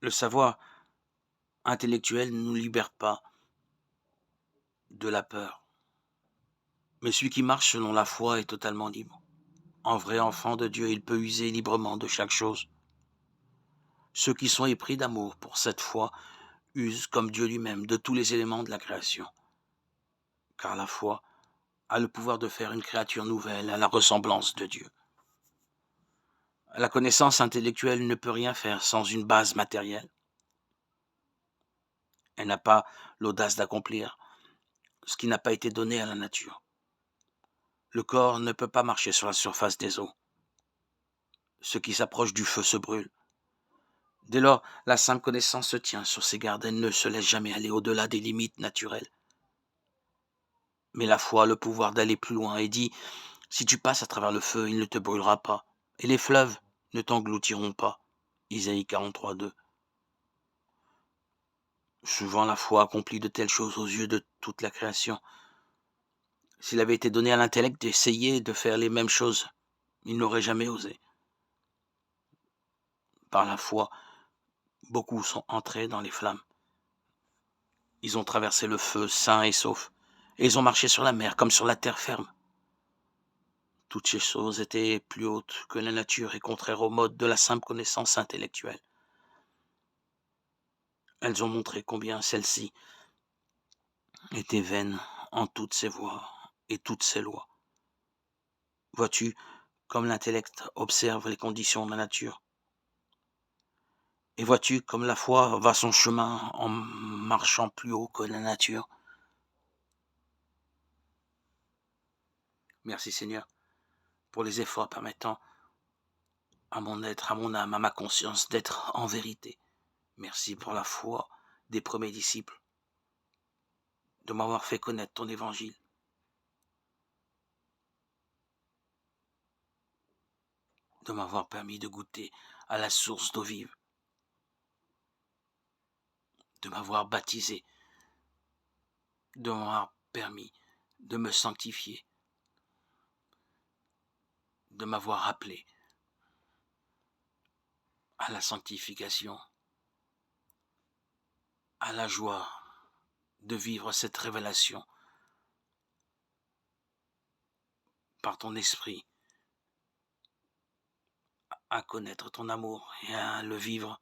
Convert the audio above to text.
Le savoir intellectuel ne nous libère pas de la peur. Mais celui qui marche selon la foi est totalement libre. En vrai enfant de Dieu, il peut user librement de chaque chose. Ceux qui sont épris d'amour pour cette foi usent comme Dieu lui-même de tous les éléments de la création. Car la foi a le pouvoir de faire une créature nouvelle à la ressemblance de Dieu. La connaissance intellectuelle ne peut rien faire sans une base matérielle. Elle n'a pas l'audace d'accomplir ce qui n'a pas été donné à la nature. Le corps ne peut pas marcher sur la surface des eaux. Ce qui s'approche du feu se brûle. Dès lors, la simple connaissance se tient sur ses gardes, elle ne se laisse jamais aller au-delà des limites naturelles. Mais la foi a le pouvoir d'aller plus loin et dit, si tu passes à travers le feu, il ne te brûlera pas, et les fleuves ne t'engloutiront pas. Isaïe 43, 2. Souvent la foi accomplit de telles choses aux yeux de toute la création. S'il avait été donné à l'intellect d'essayer de faire les mêmes choses, il n'aurait jamais osé. Par la foi, beaucoup sont entrés dans les flammes. Ils ont traversé le feu sains et saufs, et ils ont marché sur la mer comme sur la terre ferme. Toutes ces choses étaient plus hautes que la nature et contraires au mode de la simple connaissance intellectuelle. Elles ont montré combien celle-ci était vaine en toutes ses voies et toutes ses lois. Vois-tu, comme l'intellect observe les conditions de la nature, et vois-tu comme la foi va son chemin en marchant plus haut que la nature. Merci Seigneur pour les efforts permettant à mon être, à mon âme, à ma conscience d'être en vérité. Merci pour la foi des premiers disciples, de m'avoir fait connaître ton évangile, de m'avoir permis de goûter à la source d'eau vive, de m'avoir baptisé, de m'avoir permis de me sanctifier, de m'avoir appelé à la sanctification, à la joie de vivre cette révélation par ton esprit, à connaître ton amour et à le vivre